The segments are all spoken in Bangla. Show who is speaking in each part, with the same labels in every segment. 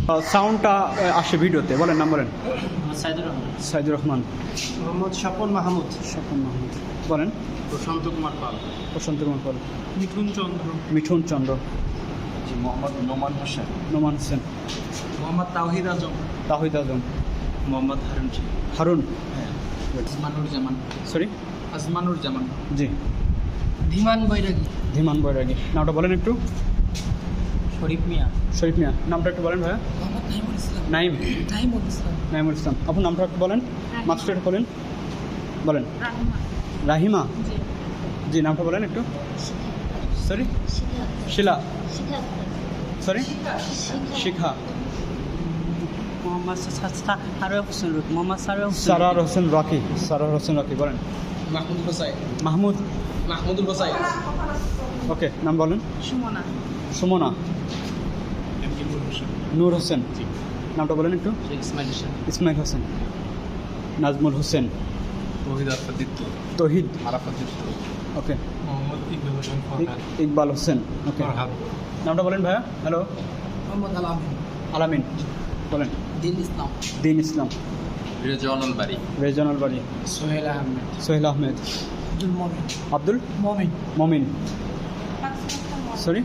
Speaker 1: সাউন্ডটা আসে ভিডিওতে, বলেন নাম বলেন। সাইদুর রহমান।
Speaker 2: মোহাম্মদ স্বপন মাহমুদ।
Speaker 1: স্বপন মাহমুদ। বলেন।
Speaker 2: প্রশান্ত কুমার পাল।
Speaker 1: প্রশান্ত কুমার পাল।
Speaker 2: মিঠুন চন্দ্র।
Speaker 1: মিঠুন চন্দ্র।
Speaker 2: মোহাম্মদ নোমান হোসেন।
Speaker 1: নোমান হোসেন।
Speaker 2: মোহাম্মদ তাওহিদ আজম।
Speaker 1: তাহিদ আজম।
Speaker 2: মোহাম্মদ হারুন।
Speaker 1: হারুন।
Speaker 2: আসমানুর জামান।
Speaker 1: সরি,
Speaker 2: আসমানুর জামান।
Speaker 1: জি।
Speaker 2: ধীমান বৈরাগী।
Speaker 1: ধীমান বৈরাগী। নামটা বলেন একটু।
Speaker 2: শরীফ মিয়া।
Speaker 1: শরীফ মিয়া। নামটা একটু বলেন ভাইয়া।
Speaker 2: মোহাম্মদ নাইমুল ইসলাম।
Speaker 1: নাইম।
Speaker 2: নাইমুল ইসলাম।
Speaker 1: নাইমুল ইসলাম। আপনি নামটা একটু বলেন, মাস্টার একটু বলেন। বলেন। রাহিমা। জি, নামটা বলেন একটু। সরি, শিলা। সরি, শিখা।
Speaker 2: মোহাম্মদ সারোয়ার হোসেন। মোহাম্মদ
Speaker 1: সারার হোসেন রকি। সারার হোসেন রকি। বলেন।
Speaker 2: মাহমুদ হোসাইন।
Speaker 1: মাহমুদ।
Speaker 2: মাহমুদুল হোসাইন।
Speaker 1: ওকে, নাম বলেন।
Speaker 2: সুমনা।
Speaker 1: সুমনা। নূর হোসেন। নামটা বলেন একটু।
Speaker 2: ইসমাইল হোসেন।
Speaker 1: ইসমাইল হোসেন। নাজমুল হোসেন।
Speaker 2: তৌহিদ আরাফাত।
Speaker 1: তৌহিদ
Speaker 2: আরাফাত।
Speaker 1: ওকে।
Speaker 2: মোহাম্মদ ইকবাল হোসেন।
Speaker 1: ইকবাল হোসেন। ওকে, নামটা বলেন ভাইয়া। হ্যালো।
Speaker 2: মোহাম্মদ আলামিন।
Speaker 1: আলামিন। বলেন।
Speaker 2: দিন ইসলাম।
Speaker 1: দিন ইসলাম।
Speaker 2: রেজানুল বাড়ি।
Speaker 1: রেজানুল বাড়ি।
Speaker 2: সোহেল আহমেদ।
Speaker 1: সোহেল আহমেদ।
Speaker 2: আব্দুল মমিন।
Speaker 1: আব্দুল
Speaker 2: মমিন।
Speaker 1: মমিন। সরি,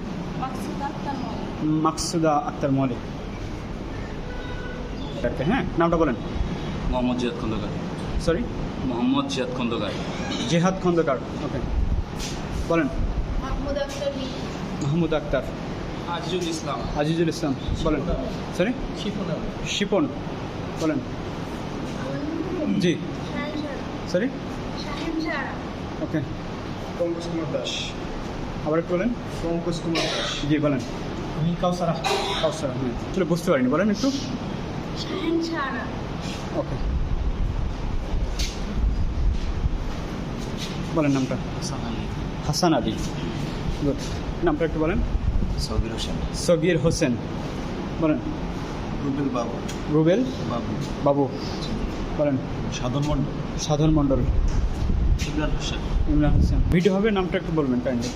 Speaker 1: মাকসুদা আক্তার মলিক। হ্যাঁ, নামটা বলেন।
Speaker 2: মোহাম্মদ জিয়াদ খন্দকার।
Speaker 1: সরি,
Speaker 2: মোহাম্মদ জিয়াদ খন্দকার।
Speaker 1: জেহাদ খন্দকার। ওকে, বলেন। মাহমুদ আক্তার।
Speaker 2: আজিজুল ইসলাম।
Speaker 1: আজিজুল ইসলাম। বলেন। সরি, শিপন। বলেন। জি। সরি, ওকে।
Speaker 2: পঙ্কজ কুমার দাস।
Speaker 1: আবার একটু বলেন।
Speaker 2: পঙ্কজ কুমার দাস।
Speaker 1: জি, বলেন।
Speaker 2: আমি কাউসারা।
Speaker 1: কাউসার আহমেদ। আসলে বুঝতে পারিনি, বলেন একটু। ওকে, বলেন নামটা। হাসান আলী। গুড। নামটা একটু বলেন।
Speaker 2: সবির হোসেন।
Speaker 1: সগির হোসেন। বলেন।
Speaker 2: রুবেল বাবু।
Speaker 1: রুবেল
Speaker 2: বাবু।
Speaker 1: বাবু। বলেন।
Speaker 2: সাধন মন্ডল।
Speaker 1: সাধন মণ্ডল।
Speaker 2: ইমরান হোসেন।
Speaker 1: ইমরান হোসেন। ভিডিও হবে, নামটা একটু বলবেন কাইন্ডলি।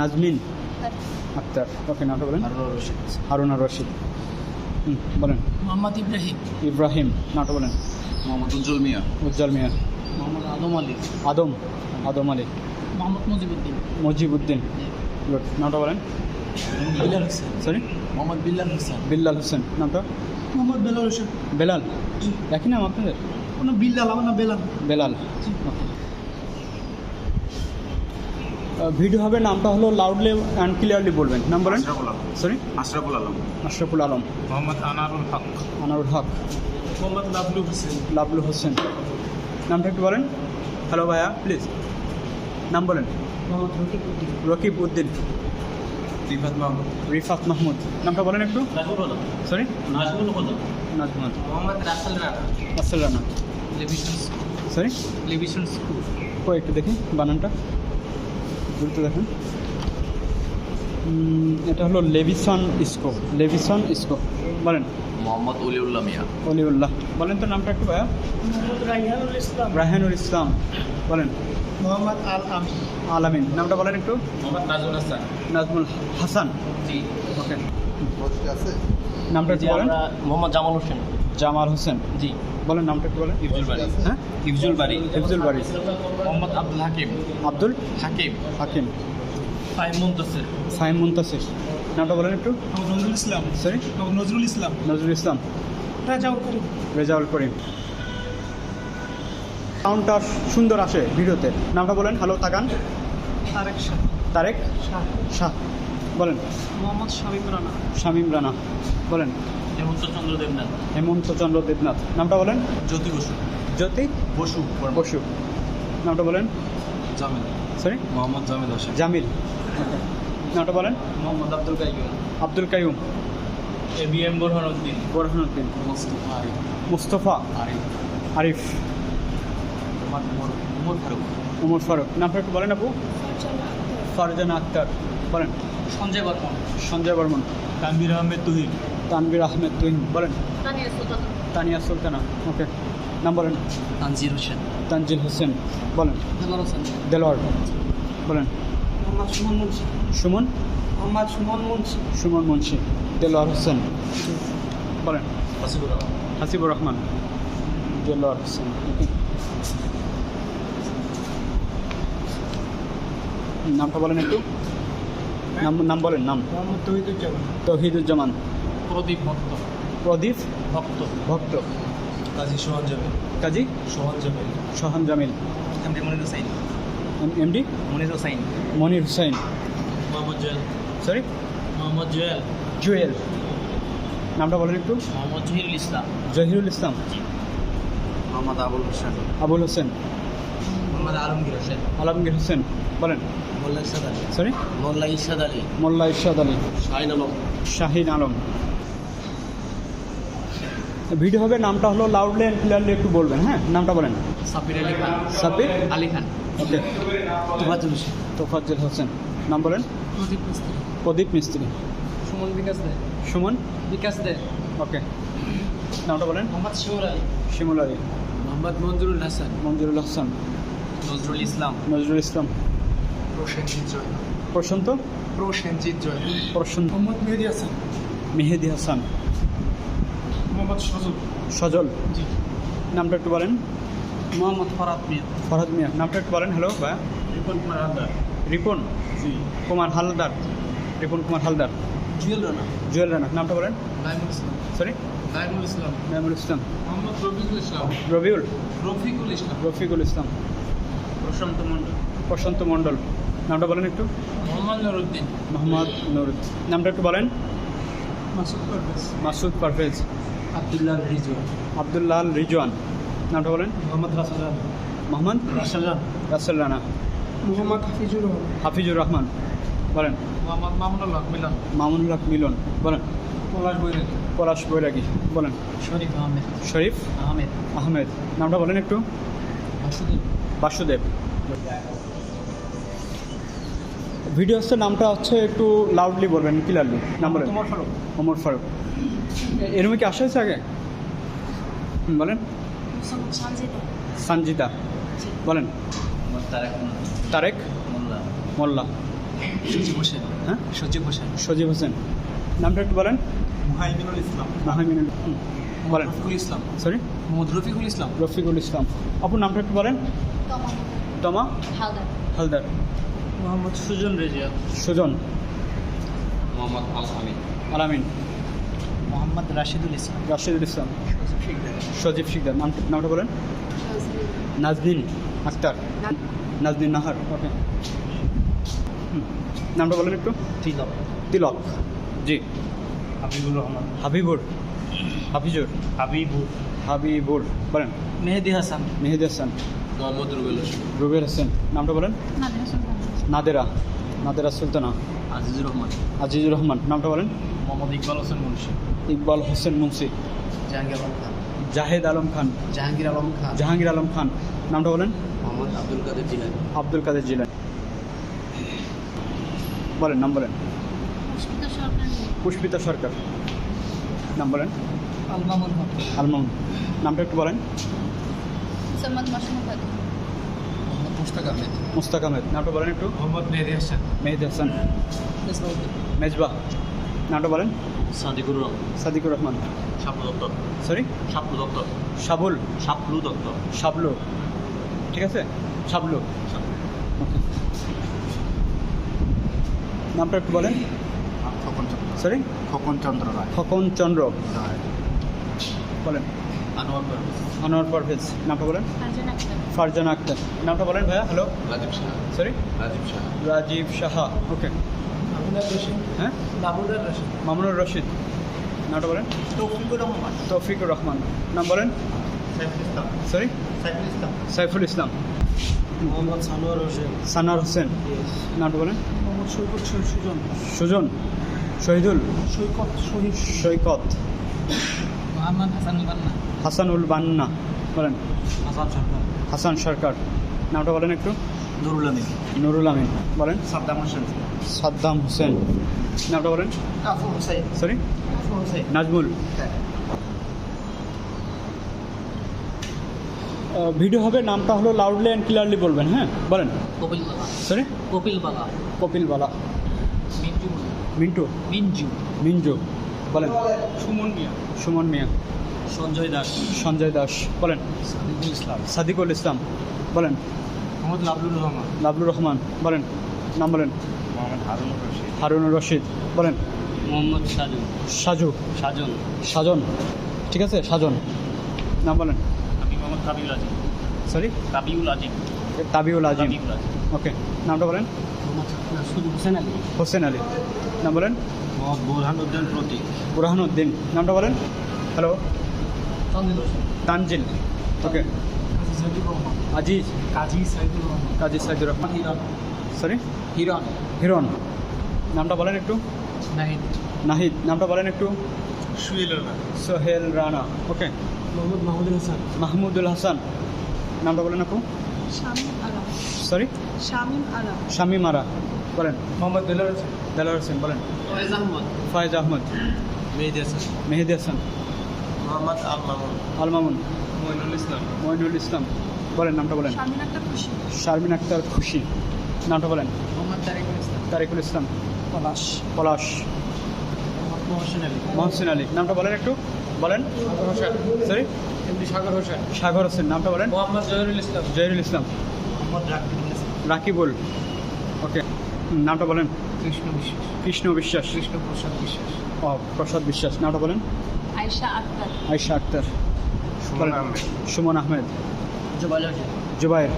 Speaker 1: নাজমিন আক্তার। ওকে, নামটা বলেন।
Speaker 2: হারুন রশিদ।
Speaker 1: হারুনা রশিদ। বলেন।
Speaker 2: মোহাম্মদ ইব্রাহিম।
Speaker 1: ইব্রাহিম। নামটা বলেন।
Speaker 2: মোহাম্মদ উজ্জ্বল মিয়া।
Speaker 1: উজ্জ্বল মিয়া।
Speaker 2: মোহাম্মদ আদম আলী।
Speaker 1: আদম। আদম আলী।
Speaker 2: মোহাম্মদ মুজিবুদ্দিন।
Speaker 1: মজিবুদ্দিন। গুড। নামটা বলেন।
Speaker 2: বিল্লাল হোসেন।
Speaker 1: সরি,
Speaker 2: মোহাম্মদ বিল্লাল হোসেন।
Speaker 1: বিল্লাল হোসেন। নামটা।
Speaker 2: মোহাম্মদ বেলাল হোসেন।
Speaker 1: বেলাল। একই নাম আপনাদের?
Speaker 2: কোনো বিল্লাল, আমার নাম বেলাল।
Speaker 1: বেলাল। ভিডিও হবে, নামটা হলো লাউডলি অ্যান্ড ক্লিয়ারলি বলবেন। নাম বলেন। সরি,
Speaker 2: আশরাফুল আলম।
Speaker 1: আশরাফুল আলম।
Speaker 2: মোহাম্মদ আনারুল হক।
Speaker 1: আনারুল হক।
Speaker 2: মোহাম্মদ লাবলু হোসেন।
Speaker 1: লাবলু হোসেন। নামটা একটু বলেন। হ্যালো ভাইয়া, প্লিজ নাম বলেন।
Speaker 2: মোহাম্মদ রকিবউদ্দিন।
Speaker 1: রকিব উদ্দিন।
Speaker 2: রিফাত মাহমুদ।
Speaker 1: রিফাত মাহমুদ। নামটা বলেন একটু।
Speaker 2: নাজমুল আলম।
Speaker 1: সরি,
Speaker 2: নাজমুল আলম।
Speaker 1: নাজমুল।
Speaker 2: মোহাম্মদ রাসেল রানা।
Speaker 1: আসল Rana.
Speaker 2: Levision.
Speaker 1: Sorry,
Speaker 2: Levision school.
Speaker 1: ও একটু দেখি বানানটা, দ্রুত দেখেন। এটা হলো লেভিসন ইস্কো। লেভিসন ইস্কো। বলেন।
Speaker 2: মোহাম্মদ অলিউল্লাহ মিয়া।
Speaker 1: অলিউল্লাহ। বলেন তো নামটা একটু ভাইয়া।
Speaker 2: মোহাম্মদ রাইহানুল ইসলাম।
Speaker 1: রায়হানুল ইসলাম। বলেন।
Speaker 2: মোহাম্মদ আল আমিন।
Speaker 1: আলামিন। নামটা বলেন একটু।
Speaker 2: মোহাম্মদ নাজমুল হাসান।
Speaker 1: নাজমুল হাসান।
Speaker 2: জি।
Speaker 1: ওকে, নামটা একটু বলেন।
Speaker 2: মোহাম্মদ জামাল হোসেন।
Speaker 1: জামাল হোসেন।
Speaker 2: জি।
Speaker 1: বলেন নামটা একটু বলেন।
Speaker 2: ইফজুল বাড়ি।
Speaker 1: হ্যাঁ,
Speaker 2: ইফজুল বাড়ি।
Speaker 1: হিফজুল বাড়ি।
Speaker 2: মোহাম্মদ আব্দুল হাকিম।
Speaker 1: আব্দুল
Speaker 2: হাকিম।
Speaker 1: হাকিম।
Speaker 2: ফাইম মুনতাসির।
Speaker 1: ফাহিম মুনতাসির। নামটা বলেন একটু।
Speaker 2: নজরুল ইসলাম।
Speaker 1: সরি,
Speaker 2: নজরুল ইসলাম।
Speaker 1: নজরুল ইসলাম।
Speaker 2: রাজাউল করিম।
Speaker 1: রেজাউল করিম। সাউন্ডটা সুন্দর আসে ভিডিওতে। নামটা বলেন। হ্যালো, তাকান।
Speaker 2: তারেক শাহ।
Speaker 1: তারেক
Speaker 2: শাহ।
Speaker 1: শাহ। বলেন।
Speaker 2: মোহাম্মদ শামীম রানা।
Speaker 1: শামীম রানা। বলেন।
Speaker 2: হেমন্ত চন্দ্র দেবনাথ।
Speaker 1: হেমন্ত চন্দ্র দেবনাথ। নামটা বলেন।
Speaker 2: জ্যোতি বসু।
Speaker 1: জ্যোতি
Speaker 2: বসু।
Speaker 1: বসু। নামটা বলেন।
Speaker 2: জামিল।
Speaker 1: সরি,
Speaker 2: মোহাম্মদ জামিল হোসেন।
Speaker 1: জামিল। নামটা বলেন।
Speaker 2: মোহাম্মদ আব্দুল কাইয়ুম।
Speaker 1: আব্দুল কাইয়ুম।
Speaker 2: এবিএম বোরহানউদ্দিন।
Speaker 1: বোরহানউদ্দিন।
Speaker 2: মুস্তফা আরিফ।
Speaker 1: মুস্তফা
Speaker 2: আরিফ।
Speaker 1: আরিফ।
Speaker 2: উমর ফারুক।
Speaker 1: উমর ফারুক। নামটা একটু বলেন আপু। ফারজানা আক্তার। বলেন।
Speaker 2: সঞ্জয় বর্মন।
Speaker 1: সঞ্জয় বর্মন।
Speaker 2: তানভীর আহমেদ তুহিন।
Speaker 1: তানভীর আহমেদ তুহিন। বলেন। তানিয়া সুলতানা। ওকে, নাম বলেন।
Speaker 2: তানজির হোসেন।
Speaker 1: তানজিল হোসেন। বলেন।
Speaker 2: দেলার হোসেন।
Speaker 1: দেলোয়ার। বলেন।
Speaker 2: মোহাম্মদ সুমন মুন্সি।
Speaker 1: সুমন।
Speaker 2: মোহাম্মদ সুমন মুন্সি।
Speaker 1: সুমন মুন্সি। দেলোয়ার হোসেন। বলেন।
Speaker 2: হাসিবুর রহমান।
Speaker 1: হাসিবুর রহমান। দেলোয়ার হোসেন। নামটা বলেন একটু। নাম বলেন। নাম।
Speaker 2: মোহাম্মদ তৌহিদুজ্জামান।
Speaker 1: তৌহিদুজ্জামান।
Speaker 2: প্রদীপ ভক্ত।
Speaker 1: প্রদীপ
Speaker 2: ভক্ত।
Speaker 1: ভক্ত।
Speaker 2: কাজী সোহান জামিল।
Speaker 1: কাজী
Speaker 2: সোহান জামিল।
Speaker 1: সোহান জামিল।
Speaker 2: এমডি মনির হোসাইন।
Speaker 1: এমডি
Speaker 2: মনির হোসাইন।
Speaker 1: মনির হুসাইন।
Speaker 2: মোহাম্মদ জুয়েল।
Speaker 1: সরি
Speaker 2: মোহাম্মদ জুয়েল।
Speaker 1: জুয়েল। নামটা বলেন একটু।
Speaker 2: মোহাম্মদ জহিরুল ইসলাম।
Speaker 1: জহিরুল ইসলাম।
Speaker 2: মোহাম্মদ আবুল হোসেন।
Speaker 1: আবুল হোসেন।
Speaker 2: মোহাম্মদ আলমগীর হোসেন।
Speaker 1: আলমগীর হোসেন। বলেন।
Speaker 2: মোল্লা ইরশাদ আলী।
Speaker 1: সরি
Speaker 2: মোল্লা ইরশাদ আলী।
Speaker 1: মোল্লা ইরশাদ আলী।
Speaker 2: শাহিন আলম।
Speaker 1: শাহিন আলম। ভিডিও হবে, নামটা হলো লাউডলি অ্যান্ড ক্লিয়ারলি একটু বলবেন। হ্যাঁ, নামটা বলেন।
Speaker 2: সাবির আলী খান।
Speaker 1: সাব্বির
Speaker 2: আলী খান।
Speaker 1: ওকে।
Speaker 2: তোফাজ্জল হোসেন।
Speaker 1: তোফাজ্জল হোসেন। নাম বলেন।
Speaker 2: প্রদীপ মিস্ত্রি।
Speaker 1: প্রদীপ মিস্ত্রি।
Speaker 2: সুমন বিকাশ দে।
Speaker 1: সুমন
Speaker 2: বিকাশ দে।
Speaker 1: ওকে। নামটা বলেন।
Speaker 2: মোহাম্মদ শিমুল আলী।
Speaker 1: শিমুল আলী।
Speaker 2: মোহাম্মদ মঞ্জুরুল হাসান।
Speaker 1: মঞ্জুরুল হাসান।
Speaker 2: নজরুল ইসলাম।
Speaker 1: নজরুল ইসলাম।
Speaker 2: প্রসেনজিৎ জয়।
Speaker 1: প্রশান্ত।
Speaker 2: প্রসেনজিৎ জয়।
Speaker 1: প্রশান্ত।
Speaker 2: মোহাম্মদ মেহেদি হাসান।
Speaker 1: মেহেদি হাসান।
Speaker 2: মোহাম্মদ সজল।
Speaker 1: সজল।
Speaker 2: জি।
Speaker 1: নামটা একটু বলেন।
Speaker 2: মোহাম্মদ ফরাদ মিয়া।
Speaker 1: ফরহাদ মিয়া। নামটা একটু বলেন। হ্যালো ভাইয়া।
Speaker 2: রিপন কুমার হালদার।
Speaker 1: রিপন
Speaker 2: জি।
Speaker 1: কুমার হালদার। রিপন কুমার হালদার।
Speaker 2: জুয়েল রানা।
Speaker 1: জুয়েল রানা। নামটা বলেন।
Speaker 2: নাইমুল ইসলাম।
Speaker 1: সরি
Speaker 2: নাইমুল ইসলাম।
Speaker 1: নাইমুল ইসলাম।
Speaker 2: মোহাম্মদ রফিকুল ইসলাম।
Speaker 1: রবিউল।
Speaker 2: রফিকুল ইসলাম।
Speaker 1: রফিকুল ইসলাম।
Speaker 2: প্রশান্ত মন্ডল।
Speaker 1: প্রশান্ত মণ্ডল। নামটা বলেন একটু।
Speaker 2: মোহাম্মদ নুরুদ্দিন।
Speaker 1: মোহাম্মদ নুরুদ্দিন। নামটা একটু বলেন।
Speaker 2: মাসুদ পারভেজ।
Speaker 1: মাসুদ পারভেজ।
Speaker 2: আব্দুল্লাহ রিজওয়ান।
Speaker 1: আব্দুল্লাহ রিজওয়ান। নামটা বলেন।
Speaker 2: মোহাম্মদ রাসেল রানা।
Speaker 1: মোহাম্মদ
Speaker 2: রাসেল রানা।
Speaker 1: রাসেল রানা।
Speaker 2: মোহাম্মদ হাফিজুর রহমান।
Speaker 1: হাফিজুর রহমান। বলেন।
Speaker 2: মোহাম্মদ মামুনুল্লাহ মিলন।
Speaker 1: মামুনুল হক মিলন। বলেন।
Speaker 2: পলাশ বৈরাগী।
Speaker 1: পলাশ বৈরাগী। বলেন।
Speaker 2: শরীফ আহমেদ।
Speaker 1: শরীফ
Speaker 2: আহমেদ।
Speaker 1: আহমেদ। নামটা বলেন একটু।
Speaker 2: বাসুদেব।
Speaker 1: বাসুদেব। ভিডিও হচ্ছে, নামটা হচ্ছে একটু লাউডলি বলবেন, ক্লিয়ারলি। নাম বলেন।
Speaker 2: তোমার ফারুক।
Speaker 1: ওমর ফারুক। এরমে কি আসা হয়েছে আগে? বলেন।
Speaker 3: সঞ্জিতা।
Speaker 1: সঞ্জিতা। বলেন।
Speaker 2: মোহাম্মদ তারেক
Speaker 1: তারেক
Speaker 2: মোল্লা।
Speaker 1: মোল্লা।
Speaker 2: সজীব হোসেন।
Speaker 1: হ্যাঁ,
Speaker 2: সজীব হোসেন।
Speaker 1: সজীব হোসেন। নামটা একটু বলেন।
Speaker 2: মুহাইমিনুল ইসলাম।
Speaker 1: মাহমিনুল। বলেন।
Speaker 2: রফিকুল ইসলাম।
Speaker 1: সরি
Speaker 2: মোহাম্মদ রফিকুল ইসলাম।
Speaker 1: রফিকুল ইসলাম। আপুর নামটা একটু বলেন।
Speaker 3: তমা
Speaker 1: তমা
Speaker 3: হালদার।
Speaker 1: হালদার।
Speaker 2: মোহাম্মদ সুজন রেজিয়া।
Speaker 1: সুজন।
Speaker 2: মোহাম্মদ আল আমিন।
Speaker 1: আলামিন।
Speaker 2: মোহাম্মদ রাশিদুল ইসলাম।
Speaker 1: রাশিদুল ইসলাম। সজীব শিকদার। নামটা বলেন। নাজনীন আক্তার। নাজনীন নাহার। ওকে। নামটা বলেন একটু।
Speaker 2: তিলক।
Speaker 1: তিলক। জি।
Speaker 2: হাবিবুর রহমান।
Speaker 1: হাবিবুর। হাফিজুর।
Speaker 2: হাবিবুর।
Speaker 1: হাবিবুর। বলেন।
Speaker 2: মেহেদি হাসান।
Speaker 1: মেহেদি হাসান।
Speaker 2: মোহাম্মদ রুবেল হোসেন।
Speaker 1: রুবেল হোসেন। নামটা বলেন।
Speaker 3: নাদিরা সুলতানা।
Speaker 1: নাদেরা। নাদেরা সুলতানা।
Speaker 2: আজিজুর রহমান।
Speaker 1: আজিজুর রহমান। নামটা বলেন।
Speaker 2: মোহাম্মদ ইকবাল হোসেন মুন্সি।
Speaker 1: ইকবাল হোসেন মুন্সি।
Speaker 2: জাহাঙ্গীর আলম খান।
Speaker 1: জাহেদ আলম খান।
Speaker 2: জাহাঙ্গীর আলম খান।
Speaker 1: জাহাঙ্গীর আলম খান। নামটা বলেন।
Speaker 2: মোহাম্মদ আব্দুল কাদের জিলানি।
Speaker 1: আব্দুল কাদের জিলানী। বলেন। নাম বলেন।
Speaker 3: পুষ্পিতা সরকার।
Speaker 1: পুষ্পিতা সরকার। নাম বলেন।
Speaker 2: আল মামুন হক।
Speaker 1: আলমাউন। নামটা একটু বলেন।
Speaker 3: সৈয়দ মাসুমাবাদ।
Speaker 2: মোহাম্মদ মুশতাক আহমেদ।
Speaker 1: মুস্তাক আহমেদ। নামটা বলেন একটু।
Speaker 2: মোহাম্মদ মেহেদি হাসান।
Speaker 1: মেহেদি হাসান।
Speaker 2: মেজবাউদ্দিন।
Speaker 1: মেজবাহ। নামটা বলেন।
Speaker 2: সাদিকুর রহমান।
Speaker 1: সাদিকুর রহমান।
Speaker 2: শাপলু দত্ত।
Speaker 1: সরি
Speaker 2: শাপলু দত্ত।
Speaker 1: শাবুল।
Speaker 2: শাপলু দত্ত।
Speaker 1: শাবলু। ঠিক আছে, শাবলু। ওকে। নামটা একটু বলেন।
Speaker 2: খোকন চন্দ্র।
Speaker 1: সরি
Speaker 2: খোকন চন্দ্র রায়।
Speaker 1: খোকন চন্দ্র। বলেন।
Speaker 2: আনোয়ার পারভেজ।
Speaker 1: আনোয়ার পারভেজ। নামটা বলেন।
Speaker 3: ফারজানা আক্তার।
Speaker 1: ফারজানা আক্তার। নামটা বলেন ভাইয়া। হ্যালো।
Speaker 2: রাজীব শাহ।
Speaker 1: সরি
Speaker 2: রাজীব শাহ।
Speaker 1: রাজীব সাহা। ওকে।
Speaker 2: মামুনুর রশিদ।
Speaker 1: হ্যাঁ,
Speaker 2: মামুনুর রশিদ।
Speaker 1: মামুনুর রশিদ। নামটা বলেন।
Speaker 2: তৌফিকুর রহমান।
Speaker 1: তৌফিকুর রহমান। নাম বলেন।
Speaker 2: সাইফুল ইসলাম।
Speaker 1: সরি
Speaker 2: সাইফুল ইসলাম।
Speaker 1: সাইফুল ইসলাম।
Speaker 2: মোহাম্মদ সানোয়ার হোসেন।
Speaker 1: সানার হোসেন। নামটা বলেন।
Speaker 2: মোহাম্মদ সৈকত সুজন।
Speaker 1: সুজন। শহীদুল।
Speaker 2: সৈকত শহীদ।
Speaker 1: সৈকত।
Speaker 2: মোহাম্মদ হাসানুল বান্না।
Speaker 1: হাসানুল বান্না। বলেন।
Speaker 2: হাসান সরকার।
Speaker 1: হাসান সরকার। নামটা বলেন একটু।
Speaker 2: নুরুল আমিন।
Speaker 1: নুরুল আমিন। বলেন।
Speaker 2: সাদ্দাম হোসেন।
Speaker 1: সাদ্দাম হোসেন। নামটা বলেন।
Speaker 2: Cafu Hossain.
Speaker 1: Sorry
Speaker 2: Cafu Hossain.
Speaker 1: Nazmul. Video হবে, নামটা হলো লাউডলি অ্যান্ড ক্লিয়ারলি বলবেন। হ্যাঁ, বলেন।
Speaker 2: কপিল বালা।
Speaker 1: সরি
Speaker 2: কপিল বালা।
Speaker 1: কপিল বালা।
Speaker 2: মিন্টু মুন্না।
Speaker 1: মিন্টু
Speaker 2: মিঞ্জু
Speaker 1: মিঞ্জু বলেন
Speaker 2: সুমন মিয়া
Speaker 1: সুমন মিয়া
Speaker 2: সঞ্জয় দাস
Speaker 1: সঞ্জয় দাস বলেন
Speaker 2: সাদিকুল ইসলাম
Speaker 1: সাদিকুল ইসলাম বলেন
Speaker 2: মোহাম্মদ লাবলুর রহমান
Speaker 1: লাবলুর রহমান বলেন নাম বলেন
Speaker 2: মোহাম্মদ হারুন রশিদ
Speaker 1: হারুনুর রশিদ বলেন
Speaker 2: মোহাম্মদ সাজু
Speaker 1: সাজু
Speaker 2: সাজন
Speaker 1: সাজন ঠিক আছে সাজন নাম বলেন
Speaker 2: আমি মোহাম্মদ কাবিউল আজিম
Speaker 1: সরি
Speaker 2: কাবিউল আজিম
Speaker 1: তাবিউল আজিম
Speaker 2: কাবিউল আজিম
Speaker 1: ওকে নামটা বলেন
Speaker 2: মোহাম্মদ শুধু হোসেন আলী
Speaker 1: হোসেন আলী নাম বলেন
Speaker 2: মোহাম্মদ বোরহান উদ্দিন প্রতীক
Speaker 1: বুরহানুদ্দিন নামটা বলেন হ্যালো তানজিল ওকে আজিজ
Speaker 2: কাজী সাইদুর রহমান
Speaker 1: কাজী সাইদুর রহমান
Speaker 2: হিরন
Speaker 1: সরি
Speaker 2: হিরন
Speaker 1: হিরন নামটা বলেন একটু
Speaker 2: নাহিদ
Speaker 1: নাহিদ নামটা বলেন একটু
Speaker 2: সুহেল রানা
Speaker 1: সোহেল রানা ওকে
Speaker 2: মোহাম্মদ মাহমুদুল হাসান
Speaker 1: মাহমুদুল হাসান নামটা বলেন আপু
Speaker 3: শামীম আলম
Speaker 1: সরি
Speaker 3: শামীম আলম
Speaker 1: শামীম আরা বলেন
Speaker 2: মোহাম্মদ দেলার হাসান
Speaker 1: দেলার হোসেন বলেন
Speaker 2: ফয়েজ আহমদ
Speaker 1: ফায়েজ আহমদ
Speaker 2: মেহেদি হাসান
Speaker 1: মেহেদি হাসান
Speaker 2: মোহাম্মদ আল মামুন
Speaker 1: আল মামুন
Speaker 2: মইনুল ইসলাম
Speaker 1: মইনুল ইসলাম বলেন নামটা বলেন
Speaker 3: শারমিন আক্তার খুশি
Speaker 1: শারমিন আক্তার খুশি নামটা বলেন
Speaker 2: মোহাম্মদ তারিকুল ইসলাম
Speaker 1: তারিকুল ইসলাম
Speaker 2: পলাশ
Speaker 1: পলাশ
Speaker 2: মোহাম্মদ মহসিন আলী
Speaker 1: মহসিন আলী নামটা বলেন একটু বলেন
Speaker 2: সাগর হোসেন
Speaker 1: সরি
Speaker 2: এমডি সাগর হোসেন
Speaker 1: সাগর হোসেন নামটা বলেন
Speaker 2: মোহাম্মদ জহিরুল ইসলাম
Speaker 1: জহিরুল ইসলাম
Speaker 2: মোহাম্মদ রাকিবুল ইসলাম
Speaker 1: রাকিবুল ওকে নামটা বলেন
Speaker 2: কৃষ্ণ বিশ্বাস
Speaker 1: কৃষ্ণ বিশ্বাস
Speaker 2: কৃষ্ণ প্রসাদ বিশ্বাস
Speaker 1: ও প্রসাদ বিশ্বাস নামটা বলেন
Speaker 3: আয়েশা আক্তার
Speaker 1: আয়শা আক্তার
Speaker 2: সুমন
Speaker 1: বলেন
Speaker 2: আহমেদ
Speaker 1: সুমন আহমেদ
Speaker 2: জুবাইল হোসেন
Speaker 1: জুবাইর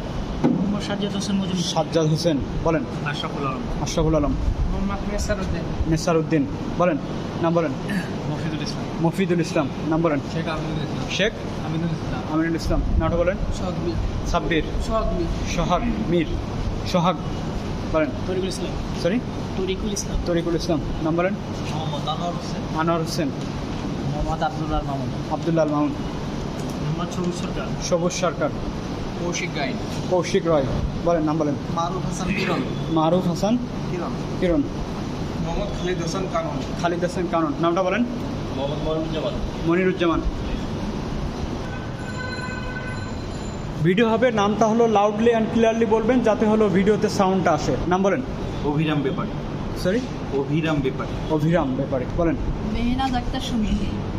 Speaker 2: মোহাম্মদ সাজ্জাদ হোসেন মজুমদার
Speaker 1: সাজ্জাদ হোসেন বলেন
Speaker 2: আশরাফুল আলম
Speaker 1: আশরাফুল আলম
Speaker 2: মোহাম্মদ মেসার উদ্দিন
Speaker 1: নেসার উদ্দিন বলেন নাম বলেন
Speaker 2: মফিদুল ইসলাম
Speaker 1: মফিদুল ইসলাম নাম বলেন
Speaker 2: শেখ আমিনুল ইসলাম
Speaker 1: শেখ
Speaker 2: আমিনুল ইসলাম
Speaker 1: আমিনুল ইসলাম নামটা বলেন
Speaker 2: সোহাগ
Speaker 1: সাব্বির
Speaker 2: সোহাগ
Speaker 1: সোহাগ মীর সোহাগ বলেন
Speaker 2: তরিকুল ইসলাম
Speaker 1: সরি
Speaker 2: তরিকুল ইসলাম
Speaker 1: তরিকুল ইসলাম নাম বলেন
Speaker 2: মোহাম্মদ আনোয়ার হোসেন
Speaker 1: আনোয়ার হোসেন
Speaker 2: মোহাম্মদ আব্দুল্লাহ মামুন
Speaker 1: আবদুল্লাহ মামুন
Speaker 2: মোহাম্মদ সবুজ সরকার
Speaker 1: সবুজ সরকার
Speaker 2: কৌশিক গাইন
Speaker 1: কৌশিক রয় বলেন নাম বলেন
Speaker 2: মারুফ হাসান কিরণ
Speaker 1: মারুফ হাসান
Speaker 2: কিরণ
Speaker 1: কিরণ
Speaker 2: মোহাম্মদ খালিদ হাসান কানন
Speaker 1: খালিদ হাসান কানন নামটা বলেন
Speaker 2: মোহাম্মদ মনিরুজ্জামান
Speaker 1: মনিরুজ্জামান ভিডিও হবে নামটা হলো লাউডলি অ্যান্ড ক্লিয়ারলি বলবেন যাতে হলো ভিডিওতে সাউন্ডটা আসে নাম বলেন
Speaker 2: অভিরাম ব্যাপারী
Speaker 1: সরি
Speaker 2: অভিরাম ব্যাপারী
Speaker 1: অভিরাম ব্যাপারে বলেন
Speaker 3: মেহনাজ আক্তার সুমি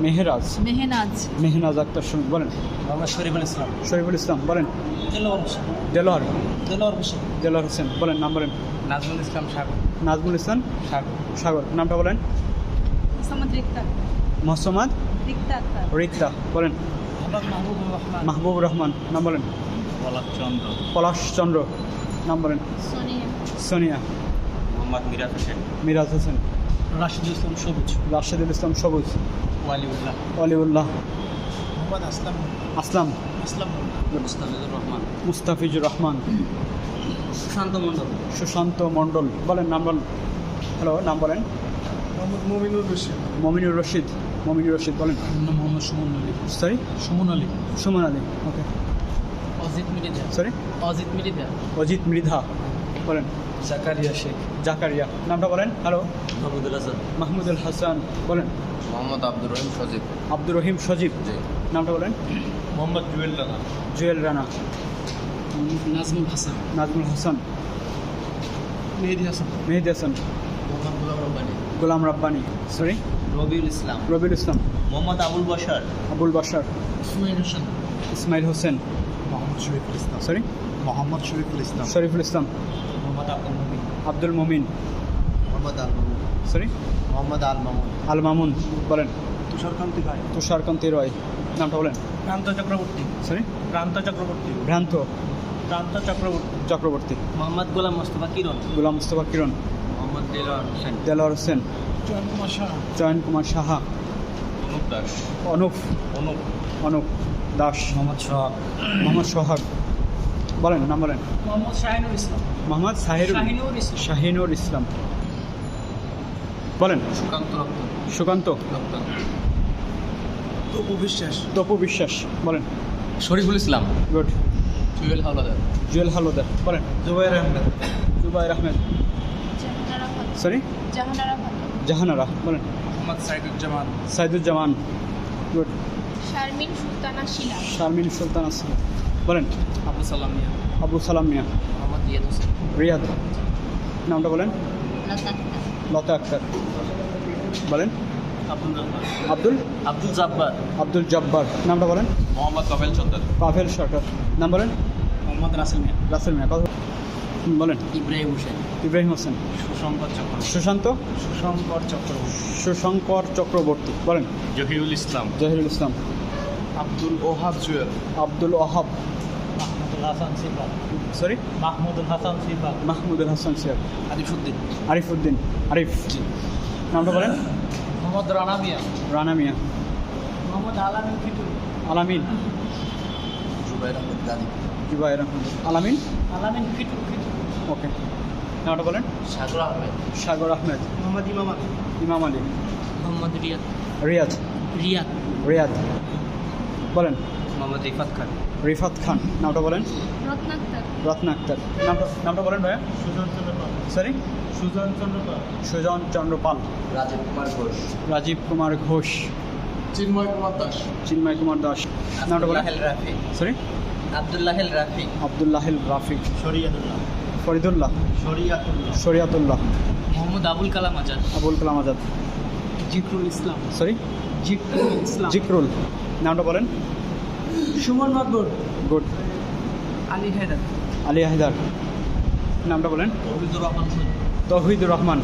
Speaker 1: মেহরাজ
Speaker 3: মেহনাজ
Speaker 1: মেহনাজ আক্তার সুমি বলেন
Speaker 2: মোহাম্মদ শরীফুল ইসলাম
Speaker 1: শরীফুল ইসলাম বলেন
Speaker 2: দেলোয়ার হোসেন
Speaker 1: দেলোয়ার
Speaker 2: দেলোয়ার হোসেন
Speaker 1: দেলোয়ার হোসেন বলেন নাম বলেন
Speaker 2: নাজমুল ইসলাম সাগর
Speaker 1: নাজমুল ইসলাম
Speaker 2: সাগর
Speaker 1: সাগর নামটা বলেন
Speaker 3: মোহাম্মদ রিক্তা
Speaker 1: মোহাম্মদ
Speaker 3: রিক্তা আক্তার
Speaker 1: রিক্তা বলেন
Speaker 2: মোহাম্মদ মাহবুবুর রহমান
Speaker 1: মাহবুবুর রহমান নাম বলেন
Speaker 2: পলাশ চন্দ্র
Speaker 1: পলাশ চন্দ্র নাম বলেন
Speaker 3: সোনিয়া
Speaker 1: সোনিয়া
Speaker 2: মোহাম্মদ মিরাজ হোসেন
Speaker 1: মিরাজ হোসেন
Speaker 2: রাশিদুল ইসলাম সবুজ
Speaker 1: রাশেদুল ইসলাম সবুজ
Speaker 2: ওয়ালিউল্লাহ
Speaker 1: অলিউল্লাহ
Speaker 2: মোহাম্মদ আসলাম
Speaker 1: আসলাম
Speaker 2: ইসলাম মুস্তাফিজুর রহমান
Speaker 1: মুস্তাফিজুর রহমান
Speaker 2: সুশান্ত মণ্ডল
Speaker 1: সুশান্ত মণ্ডল বলেন নাম বলেন হ্যালো নাম বলেন
Speaker 2: মোহাম্মদ মমিনুর রশিদ
Speaker 1: মমিনুর রশিদ মমিনুর রশিদ বলেন
Speaker 2: মোহাম্মদ সুমন আলী
Speaker 1: সরি
Speaker 2: সুমন আলী
Speaker 1: সুমন আলী ওকে
Speaker 2: অজিত মৃধা
Speaker 1: সরি
Speaker 2: অজিত মৃধা
Speaker 1: অজিত মৃধা বলেন
Speaker 2: জাকারিয়া শেখ
Speaker 1: জাকারিয়া নামটা বলেন হ্যালো
Speaker 2: মাহমুদুল হাসান
Speaker 1: মাহমুদুল হাসান বলেন
Speaker 2: মোহাম্মদ আব্দুর রহিম সজিব
Speaker 1: আব্দুর রহিম সজীব নামটা বলেন
Speaker 2: মোহাম্মদ জুয়েল রানা
Speaker 1: জুয়েল রানা
Speaker 2: নাজমুল হাসান
Speaker 1: নাজমুল হাসান
Speaker 2: মেহেদি হাসান
Speaker 1: মেহেদি হাসান
Speaker 2: মোহাম্মদ গুলাম রব্বানি
Speaker 1: গোলাম রাব্বানি সরি
Speaker 2: রবিউল ইসলাম
Speaker 1: রবিউল ইসলাম
Speaker 2: মোহাম্মদ আবুল বাশার
Speaker 1: আবুল বাশার
Speaker 2: ইসমাইল হোসেন
Speaker 1: ইসমাইল হোসেন
Speaker 2: মোহাম্মদ শরীফুল ইসলাম
Speaker 1: সরি
Speaker 2: মোহাম্মদ শরীফুল ইসলাম
Speaker 1: শরীফুল ইসলাম
Speaker 2: মোহাম্মদ আব্দুল মুমিন
Speaker 1: আব্দুল মমিন
Speaker 2: মোহাম্মদ আল মামুন
Speaker 1: সরি
Speaker 2: মোহাম্মদ আল মামুন
Speaker 1: আল মামুন বলেন
Speaker 2: তুষারকান্তি গায়
Speaker 1: তুষারকান্তি রয় নামটা বলেন
Speaker 2: প্রান্ত চক্রবর্তী
Speaker 1: সরি
Speaker 2: প্রান্ত চক্রবর্তী
Speaker 1: ভ্রান্ত
Speaker 2: প্রান্ত চক্রবর্তী
Speaker 1: চক্রবর্তী
Speaker 2: মোহাম্মদ গোলাম মোস্তফা কিরণ
Speaker 1: গোলাম মুস্তফা কিরণ
Speaker 2: মোহাম্মদ দেলোয়ার হোসেন
Speaker 1: দেলোয়ার হোসেন
Speaker 2: চয়ন কুমার শাহ
Speaker 1: চয়ন কুমার সাহা
Speaker 2: অনুপ দাস
Speaker 1: অনুপ
Speaker 2: অনুপ
Speaker 1: অনুপ দাস
Speaker 2: মোহাম্মদ সোহাগ
Speaker 1: মোহাম্মদ সোহাগ বলেন নাম বলেন
Speaker 2: মোহাম্মদ শাহিনুর ইসলাম
Speaker 1: মোহাম্মদ সাহিরুল
Speaker 2: শাহিনুর ইসলাম
Speaker 1: শাহিনুর ইসলাম বলেন
Speaker 2: সুকান্ত রক্ত
Speaker 1: সুকান্ত
Speaker 2: রক্ত তপু বিশ্বাস
Speaker 1: তপু বিশ্বাস বলেন
Speaker 2: শরীফুল ইসলাম
Speaker 1: গুড
Speaker 2: জুয়েল হাওলাদার
Speaker 1: জুয়েল হালদার বলেন
Speaker 2: জুবাইর আহমেদ
Speaker 1: জুবাইর আহমেদ
Speaker 3: জাহানারা খাতুন
Speaker 1: সরি
Speaker 3: জাহানারা খাতুন
Speaker 1: জাহানারা বলেন
Speaker 2: মোহাম্মদ সাইদুজ্জামান
Speaker 1: সাইদুজ্জামান গুড
Speaker 3: শারমিন সুলতানা শিলা
Speaker 1: শারমিন সুলতান আসলাম বলেন
Speaker 2: আবু সালাম মিয়া
Speaker 1: আবু সালাম মিয়া
Speaker 2: মোহাম্মদ রিয়াদ হোসেন
Speaker 1: রিয়াদ নামটা বলেন
Speaker 3: লতা আক্তার
Speaker 1: লতা আক্তার। বলেন।
Speaker 2: আব্দুল
Speaker 1: আব্দুল
Speaker 2: আব্দুল জাব্বার।
Speaker 1: আব্দুল জব্বার। নামটা বলেন।
Speaker 2: মোহাম্মদ কবেল চন্দ্র।
Speaker 1: পাভেল সরকার। নাম বলেন।
Speaker 2: মোহাম্মদ রাসেল মিয়া।
Speaker 1: রাসেল মিয়া। কথা বলেন।
Speaker 2: ইব্রাহিম হোসেন।
Speaker 1: ইব্রাহিম হোসেন।
Speaker 2: সুশঙ্কর চক্রবর্তী।
Speaker 1: সুশান্ত
Speaker 2: সুশঙ্কর চক্রবর্তী।
Speaker 1: সুশঙ্কর চক্রবর্তী। বলেন।
Speaker 2: জহিরুল ইসলাম।
Speaker 1: জহিরুল ইসলাম।
Speaker 2: আব্দুল ওহাব জুয়েল।
Speaker 1: আব্দুল ওহাব।
Speaker 2: মাহমুদুল হাসান সিফা।
Speaker 1: সরি
Speaker 2: মাহমুদুল হাসান সিফা।
Speaker 1: মাহমুদুল হাসান সিয়াব।
Speaker 2: আরিফুদ্দিন।
Speaker 1: আরিফুদ্দিন। আরিফ। নামটা বলেন।
Speaker 2: মোহাম্মদ রানা মিয়া।
Speaker 1: রানা মিয়া।
Speaker 2: মোহাম্মদ আলামিন খিটু।
Speaker 1: আলামিন।
Speaker 2: জুবাইর আহমেদ গাজী।
Speaker 1: জুবাইর আহমেদ। আলামিন।
Speaker 2: আলামিন খিটু।
Speaker 1: ওকে। নামটা বলেন।
Speaker 2: সাগর আহমেদ।
Speaker 1: সাগর আহমেদ।
Speaker 2: মোহাম্মদ ইমাম আলী।
Speaker 1: ইমাম আলী।
Speaker 2: মোহাম্মদ রিয়াদ।
Speaker 1: রিয়াদ।
Speaker 2: রিয়াদ।
Speaker 1: রিয়াদ। বলেন।
Speaker 2: মোহাম্মদ রিফাত খান।
Speaker 1: রিফাত খান। নামটা বলেন।
Speaker 3: রত্না আক্তার।
Speaker 1: রত্না আক্তার। নামটা বলেন ভাইয়া।
Speaker 2: সুজন চন্দ্র পাল।
Speaker 1: সরি
Speaker 2: সুজন চন্দ্র পাল।
Speaker 1: সুজন চন্দ্র পাল।
Speaker 2: রাজীব কুমার ঘোষ।
Speaker 1: রাজীব কুমার ঘোষ।
Speaker 2: চিন্ময় কুমার দাস।
Speaker 1: চিন্ময় কুমার দাস। নামটা বলেন।
Speaker 2: রাফি।
Speaker 1: সরি
Speaker 2: আব্দুল্লাহেল রাফি।
Speaker 1: আবদুল্লাহিল রাফিক।
Speaker 2: শরিয়াতুল্লাহ।
Speaker 1: ফরিদুল্লাহ।
Speaker 2: শরিয়াতুল্লাহ।
Speaker 1: শরিয়াতুল্লাহ।
Speaker 2: মোহাম্মদ আবুল কালাম আজাদ।
Speaker 1: আবুল কালাম আজাদ।
Speaker 2: জিকরুল ইসলাম।
Speaker 1: সরি
Speaker 2: জিকরুল ইসলাম।
Speaker 1: জিকরুল। নামটা বলেন।
Speaker 2: সুমন মাকবুর।
Speaker 1: গুড।
Speaker 2: আলী হায়দার।
Speaker 1: আলী হায়দার। নামটা বলেন।
Speaker 2: তৌহিদুর রহমান।
Speaker 1: তৌহিদুর রহমান।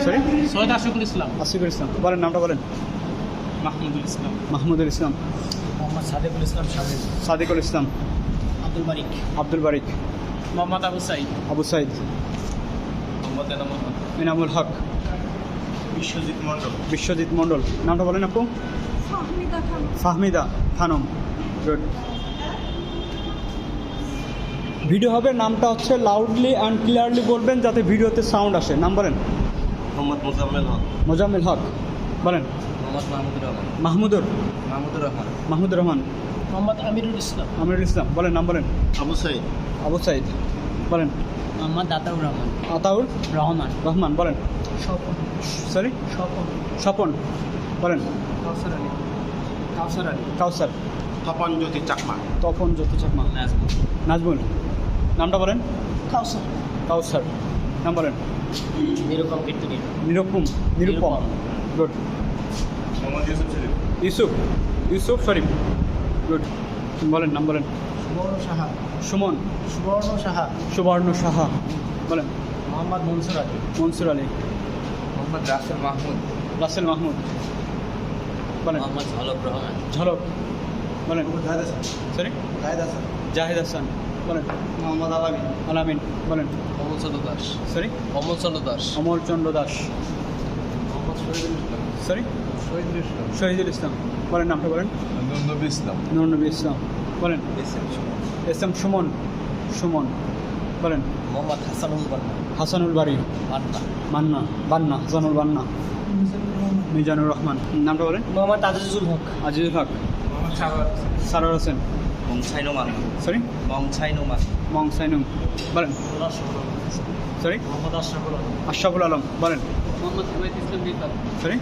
Speaker 1: সরি
Speaker 2: সৈয়দ আশিকুল ইসলাম।
Speaker 1: আসিফুল ইসলাম। বলেন। নামটা বলেন।
Speaker 2: মাহমুদুল ইসলাম।
Speaker 1: মাহমুদুল ইসলাম।
Speaker 2: মোহাম্মদ সাদেকুল ইসলাম শাহিদ।
Speaker 1: সাদিকুল ইসলাম।
Speaker 2: আব্দুল বারিক।
Speaker 1: আব্দুল বারিক।
Speaker 2: মোহাম্মদ আবু সাইদ।
Speaker 1: আবু সাইদ।
Speaker 2: মোহাম্মদ এনামুল হক।
Speaker 1: ইনামুল হক।
Speaker 2: বিশ্বজিৎ মণ্ডল।
Speaker 1: বিশ্বজিৎ মণ্ডল। নামটা বলেন আপু।
Speaker 3: ফাহমিদা খান।
Speaker 1: ফাহমিদা খানম। গুড। ভিডিও হবে, নামটা হচ্ছে লাউডলি অ্যান্ড ক্লিয়ারলি বলবেন যাতে ভিডিওতে সাউন্ড আসে। নাম বলেন।
Speaker 2: মোহাম্মদ মোজাম্মেল হক।
Speaker 1: মোজাম্মেল হক। বলেন।
Speaker 2: মোহাম্মদ মাহমুদুর রহমান।
Speaker 1: মাহমুদুর।
Speaker 2: মাহমুদুর রহমান।
Speaker 1: মাহমুদুর রহমান।
Speaker 2: মোহাম্মদ আমিরুল ইসলাম।
Speaker 1: আমিরুল ইসলাম। বলেন। নাম বলেন।
Speaker 2: আবু সাইদ।
Speaker 1: আবু সাইদ। বলেন।
Speaker 2: মোহাম্মদ আতাউর রহমান।
Speaker 1: আতাউর
Speaker 2: রহমান।
Speaker 1: রহমান। বলেন।
Speaker 2: স্বপন।
Speaker 1: সরি
Speaker 2: স্বপন।
Speaker 1: স্বপন। বলেন।
Speaker 2: কাউসার আলী। কাউসার আলী।
Speaker 1: কাউসার।
Speaker 2: তপন জ্যোতি চাকমা।
Speaker 1: তপন জ্যোতি চাকমা। নাজমুল। নামটা বলেন।
Speaker 2: কাউসার।
Speaker 1: কাউসার। নাম বলেন।
Speaker 2: নিরুপম কীর্তনী।
Speaker 1: নিরুপম। নিরুপম। গুড।
Speaker 2: মোহাম্মদ ইউসুফ শরীফ।
Speaker 1: ইউসুফ। ইউসুফ শরীফ। গুড। বলেন। নাম বলেন।
Speaker 2: সুবর্ণ সাহা।
Speaker 1: সুমন।
Speaker 2: সুবর্ণ সাহা।
Speaker 1: সুবর্ণ সাহা। বলেন।
Speaker 2: মোহাম্মদ মনসুর আলী।
Speaker 1: মনসুর আলী।
Speaker 2: মোহাম্মদ রাসেল মাহমুদ।
Speaker 1: রাসেল মাহমুদ। বলেন।
Speaker 2: মোহাম্মদ ঝলক রহমান।
Speaker 1: ঝলক। বলেন।
Speaker 2: জাহেদ হাসান।
Speaker 1: সরি
Speaker 2: জাহেদ হাসান।
Speaker 1: জাহিদ হাসান। বলেন।
Speaker 2: মোহাম্মদ আলামিন।
Speaker 1: আলামিন। বলেন।
Speaker 2: অমল চন্দ্র দাস।
Speaker 1: সরি
Speaker 2: অমল চন্দ্র দাস।
Speaker 1: অমরচন্দ্র দাস।
Speaker 2: মোহাম্মদ শহীদুল ইসলাম।
Speaker 1: সরি
Speaker 2: শহীদুল ইসলাম।
Speaker 1: শহীদুল ইসলাম। বলেন। নামটা বলেন।
Speaker 2: নবী ইসলাম।
Speaker 1: নূর নবী ইসলাম। বলেন। S M Sumon. সুমন। বলেন।
Speaker 2: মোহাম্মদ হাসানুল বান্না।
Speaker 1: হাসানুল বাড়ি।
Speaker 2: বান্না।
Speaker 1: মান্না। বান্না। হাসানুল বান্না। মিজানুর রহমান। নামটা বলেন।
Speaker 2: মোহাম্মদ আজিজুল হক।
Speaker 1: আজিজুল হক।
Speaker 2: মোহাম্মদ সারোয়ার।
Speaker 1: সারোয়ার হোসেন।
Speaker 2: মংছাইনুমান।
Speaker 1: সরি
Speaker 2: মংছাইনুমান।
Speaker 1: মং সাইনুম। বলেন। সরি
Speaker 2: মোহাম্মদ আশরাফুল আলম।
Speaker 1: আশরাফুল আলম। বলেন।
Speaker 2: মোহাম্মদ হিমায়ত ইসলাম রিফাত।
Speaker 1: সরি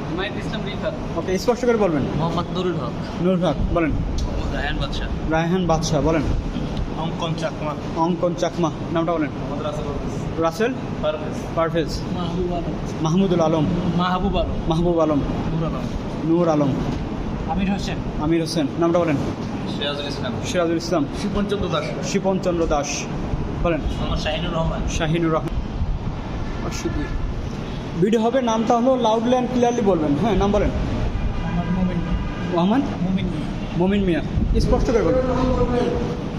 Speaker 2: হিমায়ত ইসলাম রিফাত।
Speaker 1: ওকে, স্পষ্ট করে বলবেন।
Speaker 2: মোহাম্মদ নুরুল হক।
Speaker 1: নূর হক। বলেন।
Speaker 2: মোহাম্মদ রায়হান বাদশাহ।
Speaker 1: রায়হান বাদশাহ। বলেন।
Speaker 2: অঙ্কন চাকমা।
Speaker 1: অঙ্কন চাকমা। নামটা বলেন।
Speaker 2: মোহাম্মদ রাসেল
Speaker 1: রাসেল
Speaker 2: পারভেজ।
Speaker 1: পারভেজ।
Speaker 2: মাহবুব আলম।
Speaker 1: মাহমুদুল আলম।
Speaker 2: মাহবুব আলম।
Speaker 1: মাহবুব আলম।
Speaker 2: নূর আলম।
Speaker 1: নূর আলম।
Speaker 2: আমির হোসেন।
Speaker 1: আমির হোসেন। নামটা বলেন।
Speaker 2: সিরাজুল ইসলাম।
Speaker 1: সিরাজুল ইসলাম।
Speaker 2: শিপন চন্দ্র দাস।
Speaker 1: শিপন চন্দ্র দাস। বলেন।
Speaker 2: মোহাম্মদ শাহিনুর রহমান।
Speaker 1: শাহিনুর রহমান। ভিডিও হবে, নামটা হলো লাউডলি অ্যান্ড ক্লিয়ারলি বলবেন। হ্যাঁ, নাম বলেন।
Speaker 2: মোহাম্মদ মুমিন।
Speaker 1: মোহাম্মদ
Speaker 2: মুমিন।
Speaker 1: মমিন মিয়া। স্পষ্ট করে বলবেন।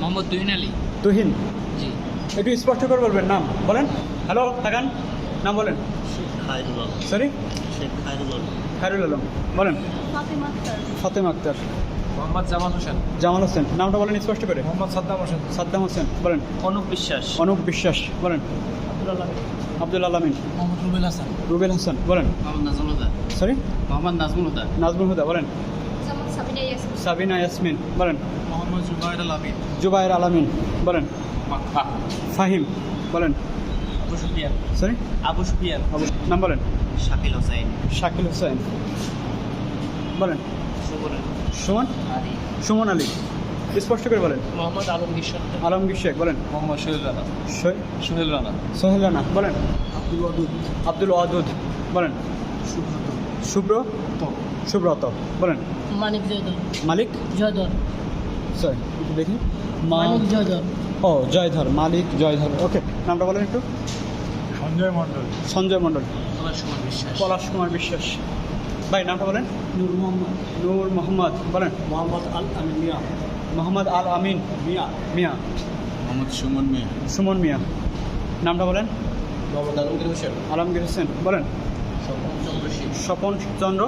Speaker 2: মোহাম্মদ তুহিন আলী।
Speaker 1: তুহিন।
Speaker 2: জি।
Speaker 1: একটু স্পষ্ট করে বলবেন। নাম বলেন। হ্যালো তাকান। নাম বলেন।
Speaker 2: শেখ খায়রুল আলম।
Speaker 1: সরি
Speaker 2: শেখ খায়রুল আলম।
Speaker 1: খায়রুল আলম। বলেন।
Speaker 3: ফাতেমা আক্তার।
Speaker 1: ফাতেমা আক্তার।
Speaker 2: মোহাম্মদ জামাল হোসেন।
Speaker 1: জামাল হোসেন। নামটা বলেন স্পষ্ট করে।
Speaker 2: মোহাম্মদ সাদ্দাম হোসেন।
Speaker 1: সাদ্দাম হোসেন। বলেন।
Speaker 2: অনুপ বিশ্বাস।
Speaker 1: অনুপ বিশ্বাস। বলেন।
Speaker 2: আব্দুল আলমিন।
Speaker 1: আব্দুল আলামিন।
Speaker 2: মোহাম্মদ রুবেল হাসান।
Speaker 1: রুবেল হাসান। বলেন।
Speaker 2: মোহাম্মদ নাজমুল হুদা।
Speaker 1: সরি
Speaker 2: মোহাম্মদ নাজমুল হুদা।
Speaker 1: নাজমুল হুদা। বলেন।
Speaker 3: যেমন সাবিনা ইয়াসমিন।
Speaker 1: সাবিনা ইয়াসমিন। বলেন।
Speaker 2: মোহাম্মদ জুবাইর আল আমিন।
Speaker 1: জুবাইর আলামিন। বলেন।
Speaker 2: মাক্কা।
Speaker 1: ফাহিম। বলেন।
Speaker 2: আবু সুফিয়ান।
Speaker 1: সরি
Speaker 2: আবু সুফিয়ান।
Speaker 1: নাম বলেন।
Speaker 2: শাকিল হোসেন।
Speaker 1: শাকিল হোসেন। বলেন।
Speaker 2: সুবল
Speaker 1: সুমন।
Speaker 2: আলী।
Speaker 1: সুমন আলী। স্পষ্ট করে বলেন।
Speaker 2: মোহাম্মদ আলমগীর সরকার।
Speaker 1: আলমগীর শেখ। বলেন।
Speaker 2: মোহাম্মদ সোহেল রানা।
Speaker 1: সোহেল
Speaker 2: সোহেল রানা।
Speaker 1: সোহেল রানা। বলেন। আব্দুল ওয়াদুদ বলেন। শুভ্র সুব্রত বলেন।
Speaker 4: মানিক জয়দর।
Speaker 1: মালিক
Speaker 4: জয়দর।
Speaker 1: সরি একটু দেখি
Speaker 4: মানিক জয়দর।
Speaker 1: ও জয়ধর, মালিক জয়ধর। ওকে, নামটা বলেন একটু।
Speaker 2: সঞ্জয় মণ্ডল।
Speaker 1: সঞ্জয় মণ্ডল।
Speaker 2: পলাশ কুমার বিশ্বাস।
Speaker 1: পলাশ কুমার বিশ্বাস। ভাই নামটা বলেন।
Speaker 4: নূর মোহাম্মদ।
Speaker 1: নূর মোহাম্মদ বলেন।
Speaker 4: মোহাম্মদ আল আমিন মিয়া।
Speaker 1: মোহাম্মদ আল আমিন
Speaker 4: মিয়া।
Speaker 1: মিয়া।
Speaker 2: মোহাম্মদ সুমন মিয়া।
Speaker 1: সুমন মিয়া। নামটা বলেন।
Speaker 4: মোহাম্মদ আলমগীর হোসেন।
Speaker 1: আলমগীর হোসেন বলেন। স্বপন চন্দ্র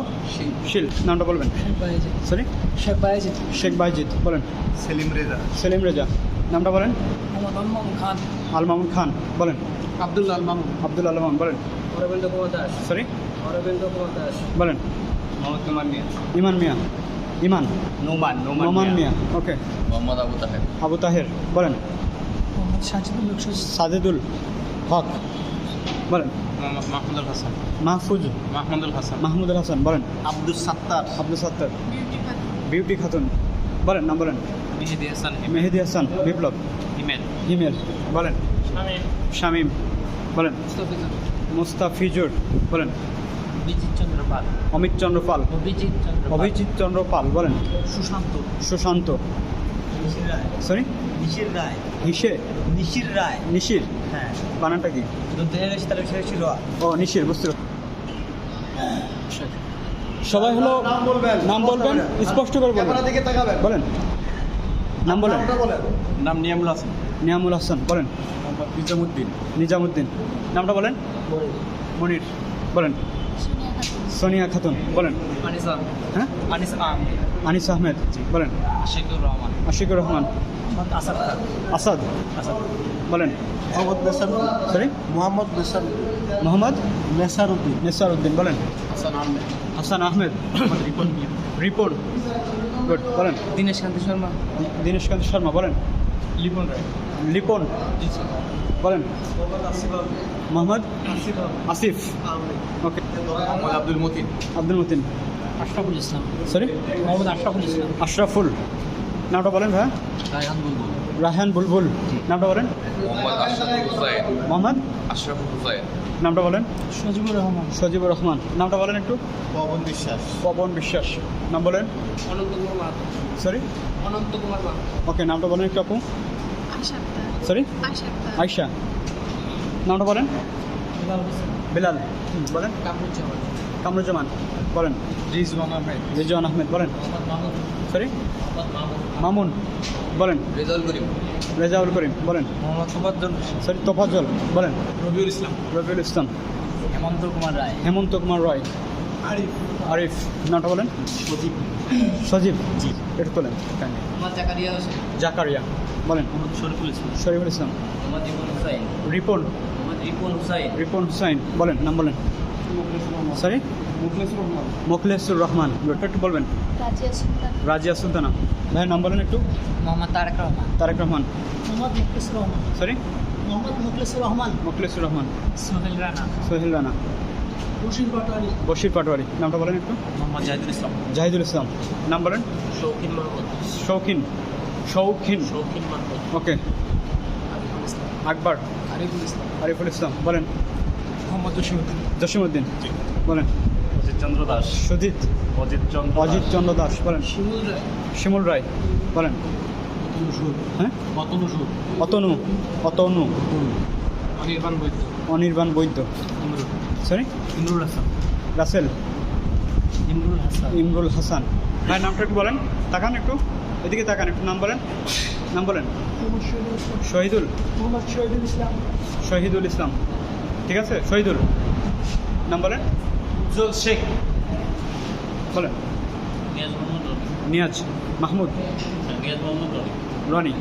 Speaker 1: শীল। নামটা বলবেন।
Speaker 4: শেখ বায়েজিদ।
Speaker 1: সরি
Speaker 4: শেখ বায়েজিদ।
Speaker 1: শেখ বাইজিদ বলেন।
Speaker 2: সেলিম রেজা।
Speaker 1: সেলিম রেজা। নামটা বলেন।
Speaker 4: মোহাম্মদ আল মামুন খান।
Speaker 1: আল মামুন খান বলেন।
Speaker 4: আব্দুল আল মামুন।
Speaker 1: আব্দুল আল মামুন বলেন।
Speaker 4: অরবিন্দ কুমার দাস।
Speaker 1: সরি
Speaker 4: অরবিন্দ কুমার দাস।
Speaker 1: বলেন।
Speaker 2: মোহাম্মদ কুমার মিয়া।
Speaker 1: ইমান মিয়া। ইমান
Speaker 2: নোমান
Speaker 1: নোমান মিয়া। ওকে,
Speaker 2: মোহাম্মদ আবু তাহের।
Speaker 1: আবু তাহের বলেন।
Speaker 4: মোহাম্মদ সাজিদুল লক্ষ্য।
Speaker 1: সাজেদুল হক বলেন।
Speaker 2: মাহমুদুল হাসান।
Speaker 1: মাহফুজ
Speaker 2: মাহমুদুল হাসান।
Speaker 1: মাহমুদুল হাসান বলেন।
Speaker 2: আব্দুল সাত্তার।
Speaker 1: আব্দুল সাত্তার।
Speaker 3: বিউটি খাতুন।
Speaker 1: বিউটি খাতুন বলেন। নাম বলেন।
Speaker 2: মেহেদি হাসান।
Speaker 1: মেহেদি হাসান বিপ্লব।
Speaker 2: ইমেল।
Speaker 1: হিমেল বলেন।
Speaker 4: শামীম।
Speaker 1: শামীম বলেন।
Speaker 4: মুস্তাফিজুর।
Speaker 1: মুস্তাফিজুর বলেন।
Speaker 4: বিজিত চন্দ্র পাল।
Speaker 1: অমিত চন্দ্র পাল।
Speaker 4: অভিজিৎ চন্দ্র পাল।
Speaker 1: অভিজিৎ চন্দ্র পাল বলেন।
Speaker 4: সুশান্ত।
Speaker 1: সুশান্ত
Speaker 4: নিশির রায়।
Speaker 1: সরি
Speaker 4: নিশির রায়।
Speaker 1: হিসে
Speaker 4: নিশির রায়।
Speaker 1: নিশির
Speaker 4: হ্যাঁ।
Speaker 1: বানানটা কি?
Speaker 4: ছিল।
Speaker 1: ও নিশির, বুঝতে পারছি। সবাই হলো নাম বলবেন, স্পষ্ট করে বলবেন। বলেন নাম বলেন।
Speaker 2: নাম নিয়ামুল হাসান।
Speaker 1: নিয়ামুল হাসান বলেন।
Speaker 2: নিজামুদ্দিন।
Speaker 1: নিজামুদ্দিন। নামটা বলেন। মনির বলেন।
Speaker 3: সোনিয়া
Speaker 1: সোনিয়া
Speaker 3: খাতুন।
Speaker 1: খাতুন বলেন।
Speaker 4: আনিসা।
Speaker 1: হ্যাঁ
Speaker 4: আনিসা।
Speaker 1: আনিস আহমেদ বলেন।
Speaker 4: আশিকুর রহমান।
Speaker 1: আশিকুর রহমান।
Speaker 4: মোহাম্মদ আসাদ খান।
Speaker 1: আসাদ
Speaker 4: আসাদ।
Speaker 1: বলেন।
Speaker 4: মোহাম্মদ নেসার।
Speaker 1: সরি
Speaker 4: মোহাম্মদ নেসার।
Speaker 1: মোহাম্মদ
Speaker 4: নেসার উদ্দিন।
Speaker 1: নেসার উদ্দিন বলেন।
Speaker 4: হাসান আহমেদ।
Speaker 1: হাসান আহমেদ।
Speaker 4: রিপন মিয়া।
Speaker 1: রিপন গুড বলেন।
Speaker 4: দীনেশ কান্তি শর্মা।
Speaker 1: দীনেশ কান্তি শর্মা বলেন।
Speaker 4: লিপন রায়।
Speaker 1: লিপন বলেন। মোহাম্মদ আসিফ। ওকে,
Speaker 2: মোহাম্মদ আব্দুল মতিন।
Speaker 1: আব্দুল মতিন।
Speaker 4: আশরাফুল ইসলাম।
Speaker 1: সরি
Speaker 4: মোহাম্মদ আশরাফুল ইসলাম।
Speaker 1: আশরাফুল। নামটা বলেন ভাইয়া।
Speaker 4: রায়হান বুলবুল।
Speaker 1: রায়হান বুলবুল। নামটা বলেন।
Speaker 2: মোহাম্মদ আশরাফুল হুসাইন।
Speaker 1: মোহাম্মদ
Speaker 2: আশরাফুল হুসাইন।
Speaker 1: নামটা বলেন।
Speaker 4: সজিবুর রহমান।
Speaker 1: সজিবুর রহমান। নামটা বলেন একটু।
Speaker 2: পবন বিশ্বাস।
Speaker 1: পবন বিশ্বাস। নাম বলেন।
Speaker 4: অনন্ত কুমার মাহাতো।
Speaker 1: সরি
Speaker 4: অনন্ত কুমার মাহাতো।
Speaker 1: ওকে, নামটা বলেন একটু আপু।
Speaker 3: আশা আক্তার।
Speaker 1: সরি
Speaker 3: আশা আক্তার।
Speaker 1: আয়শা। নামটা বলেন।
Speaker 4: বিলাল হোসেন।
Speaker 1: বিলাল বলেন।
Speaker 4: কামরুজ্জামান।
Speaker 1: কামরুজ্জামান বলেন।
Speaker 2: রিজওয়ান আহমেদ।
Speaker 1: রিজওয়ান আহমেদ বলেন।
Speaker 4: মোহাম্মদ মাহমুদ।
Speaker 1: সরি
Speaker 4: মোহাম্মদ মাহমুদ।
Speaker 1: মামুন বলেন।
Speaker 2: রেজাউল করিম।
Speaker 1: রেজাউল করিম বলেন।
Speaker 4: মোহাম্মদ তোফাজ্জল।
Speaker 1: সরি তোফাজ্জল বলেন।
Speaker 2: রবিউল ইসলাম।
Speaker 1: রবিউল ইসলাম।
Speaker 4: হেমন্ত কুমার রায়।
Speaker 1: হেমন্ত কুমার রয়।
Speaker 4: আরিফ।
Speaker 1: আরিফ। নামটা বলেন।
Speaker 4: সজীব।
Speaker 1: সজীব একটু তোলেন।
Speaker 4: মোহাম্মদ জাকারিয়া হোসেন।
Speaker 1: জাকারিয়া বলেন।
Speaker 4: মোহাম্মদ শরীফুল ইসলাম।
Speaker 1: শরীফুল ইসলাম।
Speaker 4: মোহাম্মদ রিপন হুসাইন।
Speaker 1: রিপন।
Speaker 4: মোহাম্মদ রিপন হুসাইন।
Speaker 1: রিপন হুসাইন বলেন। নাম বলেন। সরি
Speaker 4: মুখলেসুর রহমান।
Speaker 1: মোখলেসুর রহমান। একটু বলবেন।
Speaker 3: রাজিয়া সুলতান।
Speaker 1: রাজিয়া সুলতানা। ভাইয়ের নাম বলেন একটু।
Speaker 4: মোহাম্মদ তারেক রহমান।
Speaker 1: তারেক রহমান।
Speaker 4: মোহাম্মদ মুখলেসুর রহমান।
Speaker 1: সরি
Speaker 4: মোহাম্মদ মুখলেসুর রহমান।
Speaker 1: মোখলেসুর রহমান।
Speaker 4: সোহেল রানা।
Speaker 1: সোহেল রানা।
Speaker 4: বশির পাটোয়ারি।
Speaker 1: বশির পাটোয়ারি। নামটা বলেন একটু।
Speaker 4: মোহাম্মদ জাহিদুল ইসলাম।
Speaker 1: জাহিদুল ইসলাম। নাম বলেন।
Speaker 4: শৌখিন মাহমুদ।
Speaker 1: শৌখিন। শৌখিন
Speaker 4: শৌখিন মাহমুদ।
Speaker 1: ওকে।
Speaker 4: আরিফুল ইসলাম।
Speaker 1: আকবর।
Speaker 4: আরিফুল ইসলাম।
Speaker 1: আরিফুল ইসলাম বলেন।
Speaker 4: মোহাম্মদ জসিমউদ্দিন।
Speaker 1: জসিমউদ্দিন বলেন।
Speaker 2: অজিত চন্দ্র দাস।
Speaker 1: সুজিত।
Speaker 2: অজিত চন্দ্র।
Speaker 1: অজিত চন্দ্র দাস বলেন।
Speaker 4: শিমুল রায়।
Speaker 1: শিমুল রায় বলেন।
Speaker 4: অতনু সুর।
Speaker 1: হ্যাঁ
Speaker 4: অতনু সুর।
Speaker 1: অতনু। অতনু।
Speaker 4: অনির্বাণ বৈদ্য।
Speaker 1: অনির্বাণ বৈদ্য।
Speaker 4: ইমরুল।
Speaker 1: সরি
Speaker 4: ইমরুল হাসান।
Speaker 1: রাসেল।
Speaker 4: ইমরুল হাসান।
Speaker 1: ইমরুল হাসান। ভাই নামটা একটু বলেন। তাকান একটু এদিকে তাকান একটু। নাম বলেন। নাম বলেন।
Speaker 4: মোহাম্মদ শহীদুল ইসলাম।
Speaker 1: শহীদুল।
Speaker 4: মোহাম্মদ শহীদুল ইসলাম।
Speaker 1: শহীদুল ইসলাম। ঠিক আছে শহীদুল। নাম বলেন।
Speaker 4: উজ্জ্বল শেখ।
Speaker 1: বলেন।
Speaker 4: নিয়াজ মোহাম্মদ রনি।
Speaker 1: নিয়াজ মাহমুদ।
Speaker 4: নিয়াজ মোহাম্মদ রনি।
Speaker 1: রনি